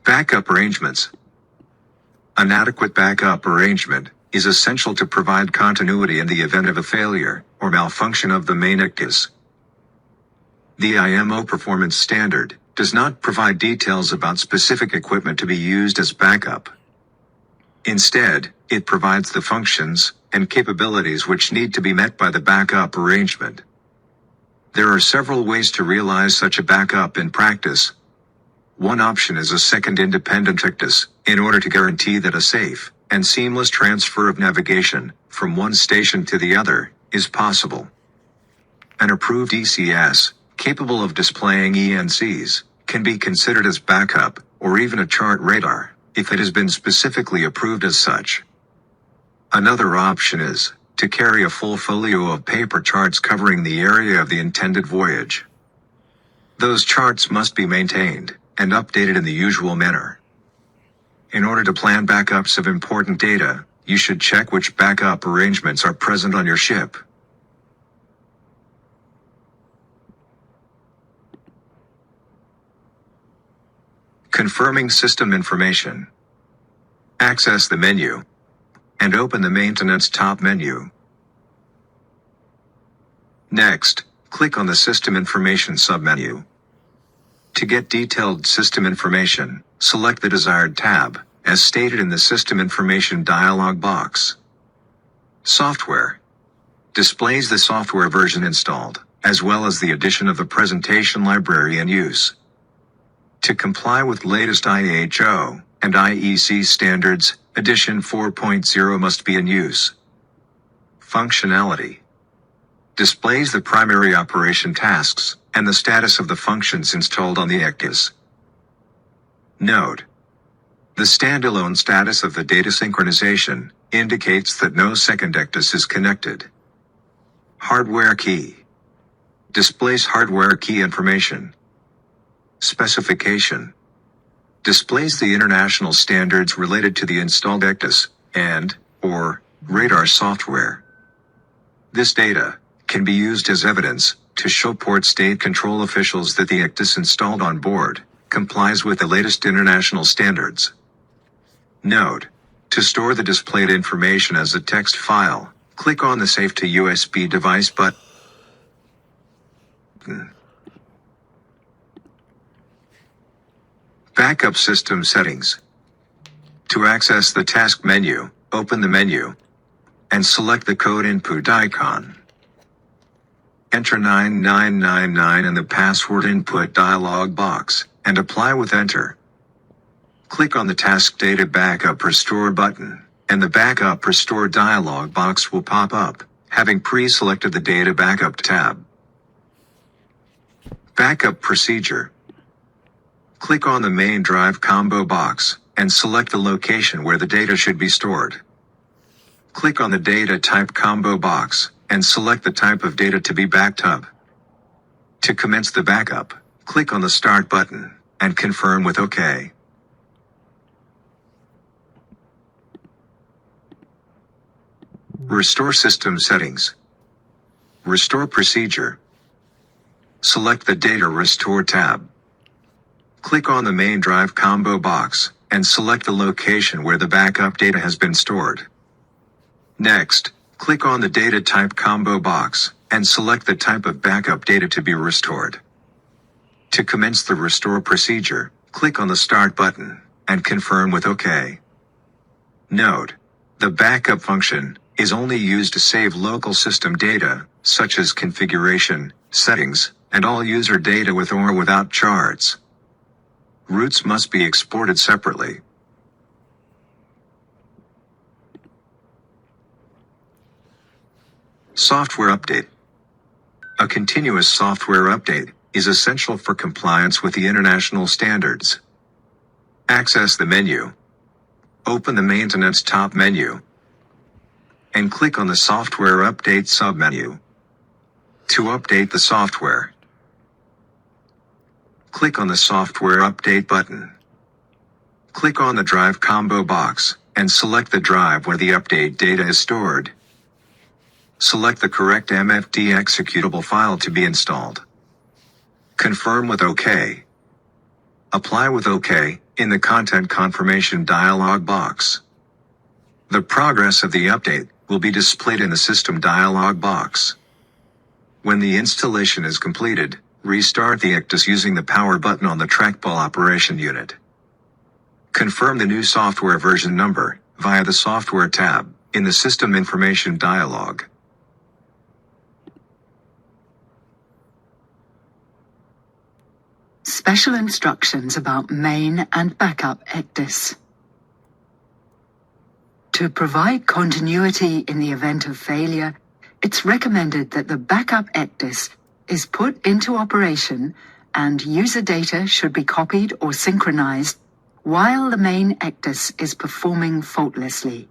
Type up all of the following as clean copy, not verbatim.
Backup arrangements. An adequate backup arrangement is essential to provide continuity in the event of a failure or malfunction of the main ICTIS. The IMO Performance Standard does not provide details about specific equipment to be used as backup. Instead, it provides the functions and capabilities which need to be met by the backup arrangement. There are several ways to realize such a backup in practice. One option is a second independent ICTIS, in order to guarantee that a safe and seamless transfer of navigation from one station to the other is possible. An approved ECS, capable of displaying ENCs, can be considered as backup, or even a chart radar, if it has been specifically approved as such. Another option is to carry a full folio of paper charts covering the area of the intended voyage. Those charts must be maintained and updated in the usual manner. In order to plan backups of important data, you should check which backup arrangements are present on your ship. Confirming system information. Access the menu and open the Maintenance top menu. Next, click on the System Information submenu. To get detailed system information, select the desired tab, as stated in the System Information dialog box. Software displays the software version installed, as well as the addition of the presentation library in use. To comply with latest IHO and IEC standards, Edition 4.0 must be in use. Functionality displays the primary operation tasks and the status of the functions installed on the ICTIS. Note: the standalone status of the data synchronization indicates that no second ICTIS is connected. Hardware key displays hardware key information. Specification displays the international standards related to the installed ICTIS and/or radar software. This data can be used as evidence to show port state control officials that the ICTIS installed on board complies with the latest international standards. Note: to store the displayed information as a text file, click on the Save to USB device button. Backup system settings. To access the task menu, open the menu and select the code input icon. Enter 9999 in the password input dialog box and apply with Enter. Click on the Task Data Backup Restore button, and the Backup Restore dialog box will pop up, having pre-selected the Data Backup tab. Backup Procedure. Click on the Main Drive combo box and select the location where the data should be stored. Click on the Data Type combo box and select the type of data to be backed up. To commence the backup, click on the Start button and confirm with OK. Restore System Settings. Restore Procedure. Select the Data Restore tab. Click on the Main Drive combo box and select the location where the backup data has been stored. Next, click on the Data Type combo box and select the type of backup data to be restored. To commence the restore procedure, click on the Start button and confirm with OK. Note: the backup function is only used to save local system data, such as configuration, settings, and all user data with or without charts. Routes must be exported separately. Software update. A continuous software update is essential for compliance with the international standards. Access the menu. Open the Maintenance top menu and click on the Software Update submenu. To update the software, click on the Software Update button. Click on the Drive combo box and select the drive where the update data is stored. Select the correct MFD executable file to be installed. Confirm with OK. Apply with OK, in the Content Confirmation dialog box. The progress of the update will be displayed in the System dialog box. When the installation is completed, restart the ICTIS using the power button on the trackball operation unit. Confirm the new software version number via the Software tab in the System Information dialog. Special instructions about main and backup ICTIS. To provide continuity in the event of failure, it's recommended that the backup ICTIS is put into operation and user data should be copied or synchronized while the main ICTIS is performing faultlessly.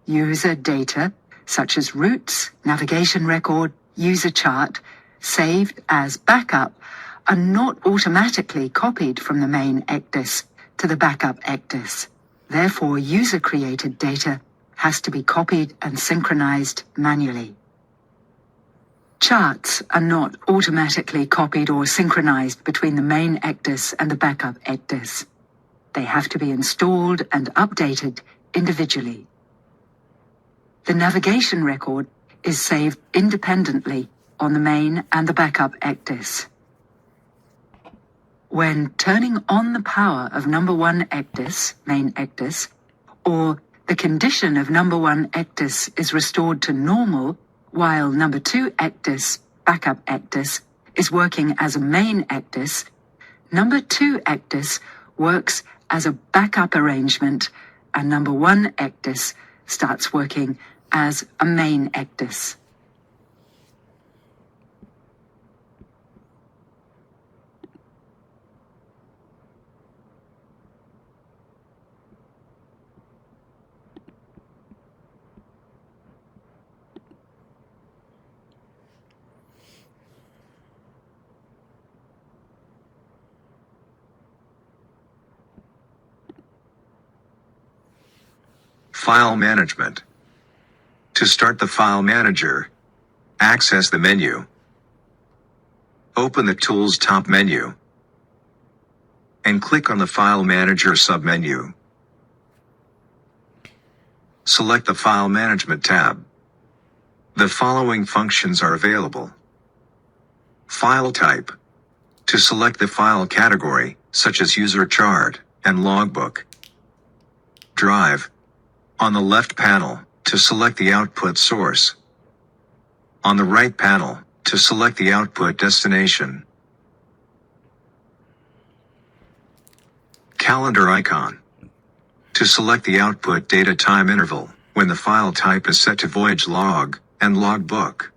User data, such as routes, navigation record, user chart, saved as backup, are not automatically copied from the main ICTIS to the backup ICTIS. Therefore, user-created data has to be copied and synchronized manually. Charts are not automatically copied or synchronized between the main ICTIS and the backup ICTIS. They have to be installed and updated individually. The navigation record is saved independently on the main and the backup ICTIS. When turning on the power of number 1 ICTIS, main ICTIS, or the condition of number 1 ICTIS is restored to normal, while number 2 ICTIS, backup ICTIS, is working as a main ICTIS, number 2 ICTIS works as a backup arrangement, and number 1 ICTIS starts working as a main ICTIS. File Management. To start the File Manager, access the menu. Open the Tools top menu and click on the File Manager submenu. Select the File Management tab. The following functions are available. File Type. To select the file category, such as User Chart and Logbook. Drive. On the left panel, to select the output source. On the right panel, to select the output destination. Calendar icon. To select the output data time interval, when the file type is set to voyage log and logbook.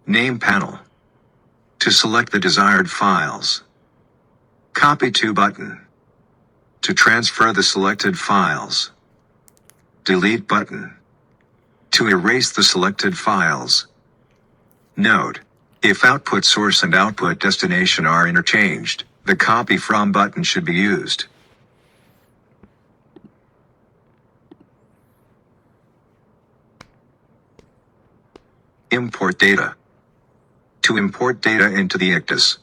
Name panel. To select the desired files. Copy to button. To transfer the selected files. Delete button. To erase the selected files. Note: if output source and output destination are interchanged, the copy from button should be used. Import data. To import data into the ICTIS,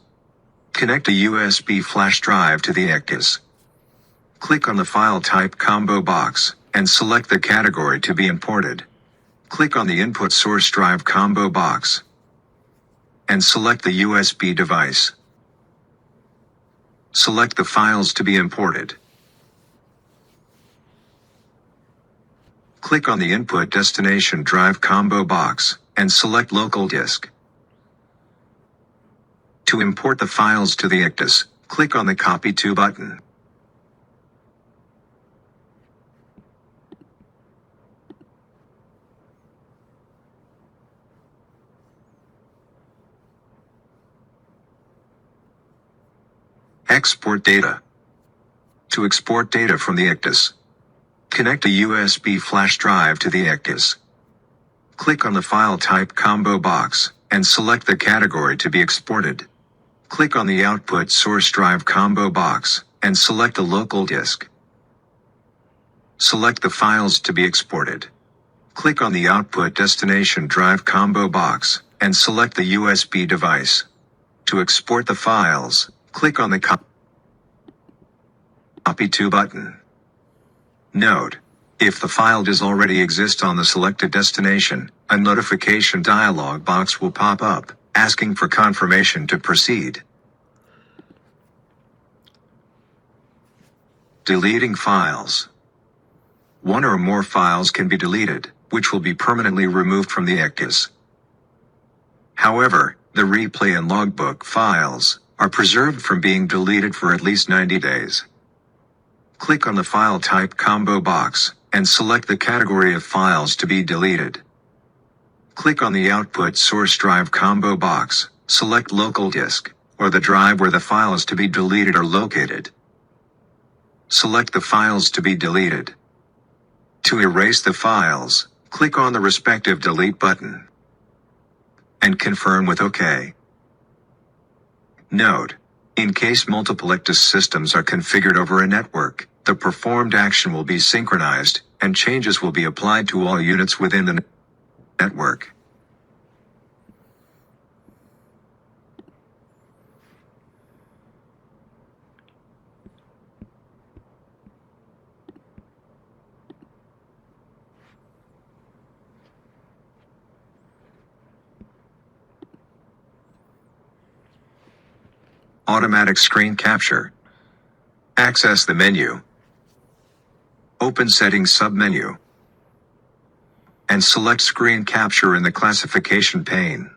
connect a USB flash drive to the ICTIS. Click on the File Type combo box and select the category to be imported. Click on the Input Source Drive combo box and select the USB device. Select the files to be imported. Click on the Input Destination Drive combo box and select Local Disk. To import the files to the ICTIS, click on the Copy to button. Export data. To export data from the ICTIS, connect a USB flash drive to the ICTIS. Click on the File Type combo box and select the category to be exported. Click on the Output Source Drive combo box and select the local disk. Select the files to be exported. Click on the Output Destination Drive combo box and select the USB device. To export the files, click on the Copy to button. Note: if the file does already exist on the selected destination, a notification dialog box will pop up, asking for confirmation to proceed. Deleting files. One or more files can be deleted, which will be permanently removed from the ECDIS. However, the replay and logbook files are preserved from being deleted for at least 90 days. Click on the file type combo box and select the category of files to be deleted. Click on the output source drive combo box, select local disk, or the drive where the files to be deleted are located. Select the files to be deleted. To erase the files, click on the respective delete button and confirm with OK. Note: in case multiple ECDIS systems are configured over a network, the performed action will be synchronized, and changes will be applied to all units within the network. Automatic screen capture. Access the menu. Open Settings submenu. And select Screen Capture in the classification pane.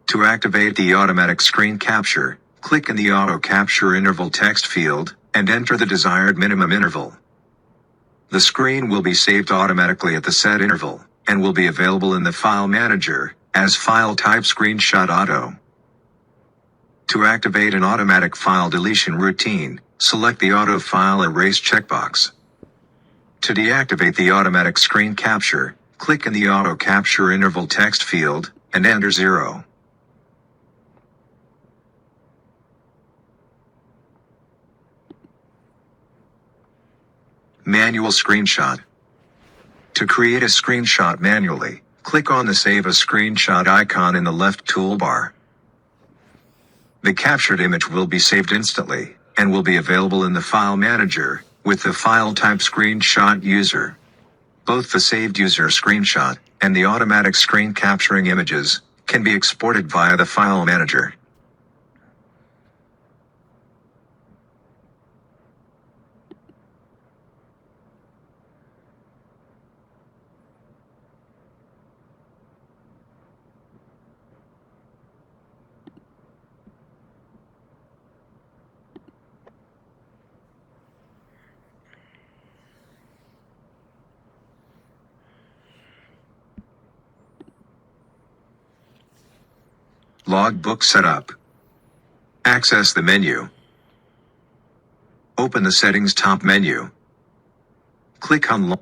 To activate the automatic screen capture, click in the Auto Capture Interval text field, and enter the desired minimum interval. The screen will be saved automatically at the set interval, and will be available in the File Manager as file type Screenshot Auto. To activate an automatic file deletion routine, select the Auto File Erase checkbox. To deactivate the automatic screen capture, click in the Auto Capture Interval text field, and enter 0. Manual screenshot. To create a screenshot manually, click on the Save a Screenshot icon in the left toolbar. The captured image will be saved instantly, and will be available in the File Manager, with the file type Screenshot User. Both the saved user screenshot, and the automatic screen capturing images, can be exported via the File Manager. Logbook setup. Access the menu. Open the Settings top menu. Click on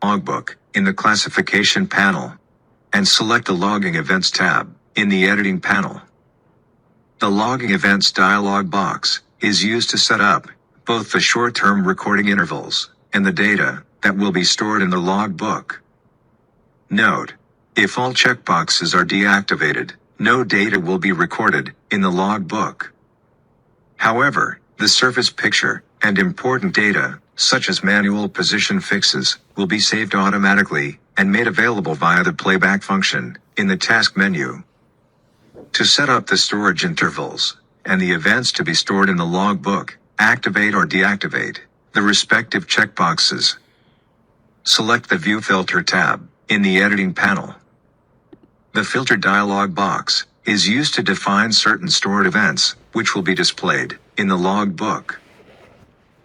Logbook in the Classification panel, and select the Logging Events tab in the Editing panel. The Logging Events dialog box is used to set up both the short-term recording intervals and the data that will be stored in the logbook. Note: if all checkboxes are deactivated, no data will be recorded in the logbook. However, the surface picture and important data, such as manual position fixes, will be saved automatically and made available via the playback function in the task menu. To set up the storage intervals and the events to be stored in the logbook, activate or deactivate the respective checkboxes. Select the View Filter tab in the Editing panel. The Filter dialog box is used to define certain stored events, which will be displayed in the logbook.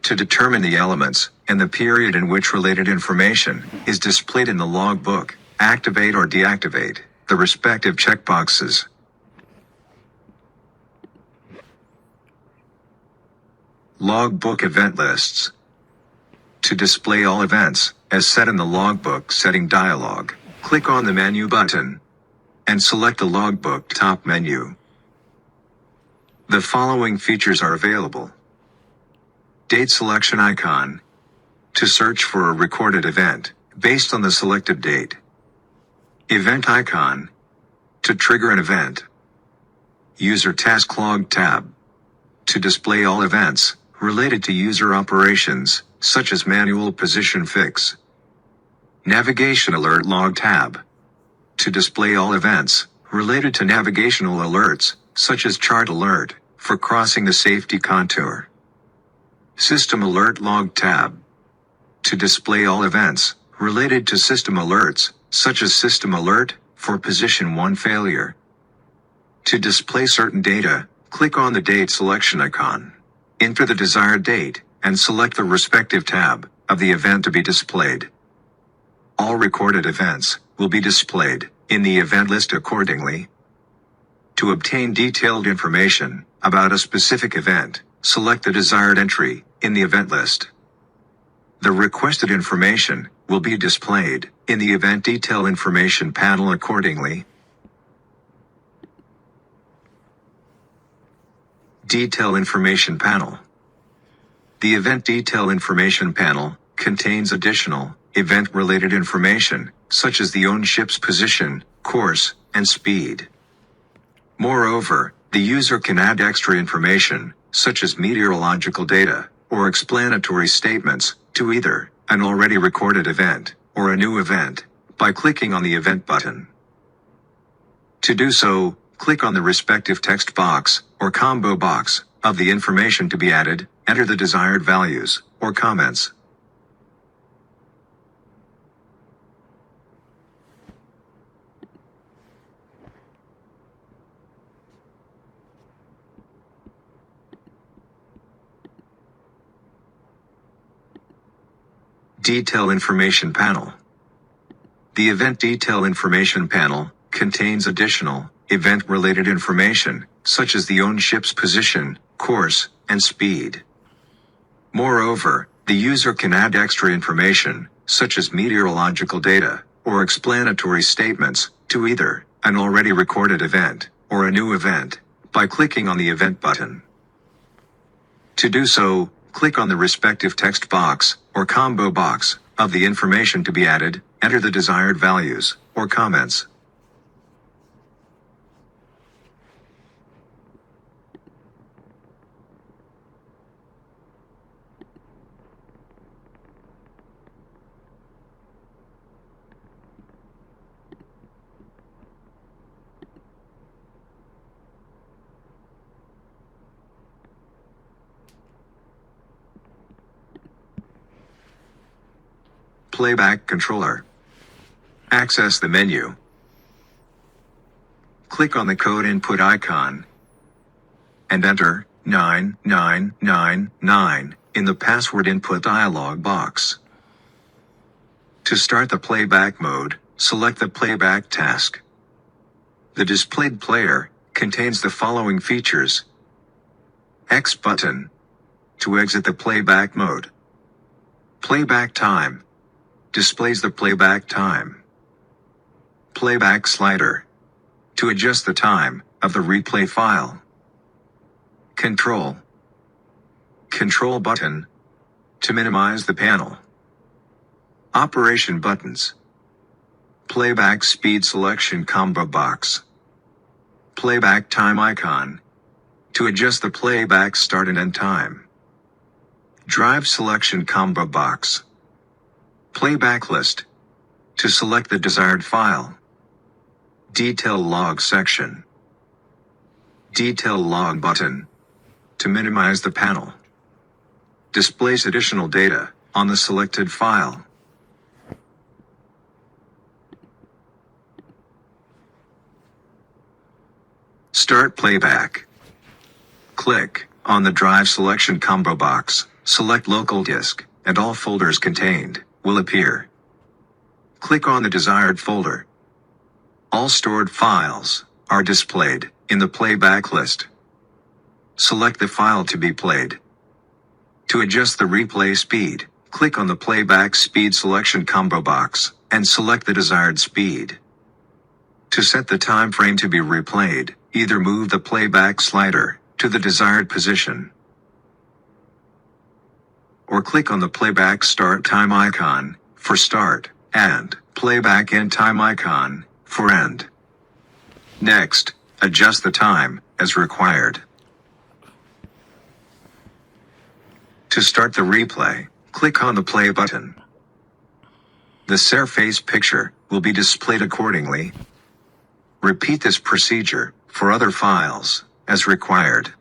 To determine the elements and the period in which related information is displayed in the logbook, activate or deactivate the respective checkboxes. Logbook event lists. To display all events, as set in the logbook setting dialog, click on the Menu button and select the Logbook top menu. The following features are available. Date selection icon. To search for a recorded event based on the selected date. Event icon. To trigger an event. User task log tab. To display all events related to user operations, such as manual position fix. Navigation alert log tab. To display all events related to navigational alerts, such as chart alert, for crossing the safety contour. System alert log tab. To display all events related to system alerts, such as system alert, for position 1 failure. To display certain data, click on the date selection icon. Enter the desired date, and select the respective tab of the event to be displayed. All recorded events will be displayed in the event list accordingly. To obtain detailed information about a specific event, select the desired entry in the event list. The requested information will be displayed in the Event Detail Information panel accordingly. Detail Information Panel. The Event Detail Information panel contains additional event-related information, such as the owned ship's position, course, and speed. Moreover, the user can add extra information, such as meteorological data, or explanatory statements, to either an already recorded event or a new event by clicking on the Event button. To do so, click on the respective text box or combo box of the information to be added, enter the desired values or comments. Detail Information Panel. The Event Detail Information panel contains additional event-related information, such as the owned ship's position, course, and speed. Moreover, the user can add extra information, such as meteorological data, or explanatory statements, to either an already recorded event or a new event by clicking on the Event button. To do so, click on the respective text box or combo box of the information to be added, enter the desired values or comments. Playback Controller. Access the menu. Click on the code input icon and enter 9999 in the password input dialog box. To start the playback mode, select the playback task. The displayed player contains the following features. X button to exit the playback mode. Playback time displays the playback time. Playback slider to adjust the time of the replay file. Control button to minimize the panel. Operation buttons. Playback speed selection combo box. Playback time icon to adjust the playback start and end time. Drive selection combo box. Playback list to select the desired file. Detail log section. Detail log button to minimize the panel. Displays additional data on the selected file. Start playback. Click on the drive selection combo box, select local disk, and all folders contained will appear. Click on the desired folder. All stored files are displayed in the playback list. Select the file to be played. To adjust the replay speed, click on the playback speed selection combo box and select the desired speed. To set the time frame to be replayed, either move the playback slider to the desired position or click on the playback start time icon for start and playback end time icon for end. Next, adjust the time, as required. To start the replay, click on the play button. The surface picture will be displayed accordingly. Repeat this procedure for other files, as required.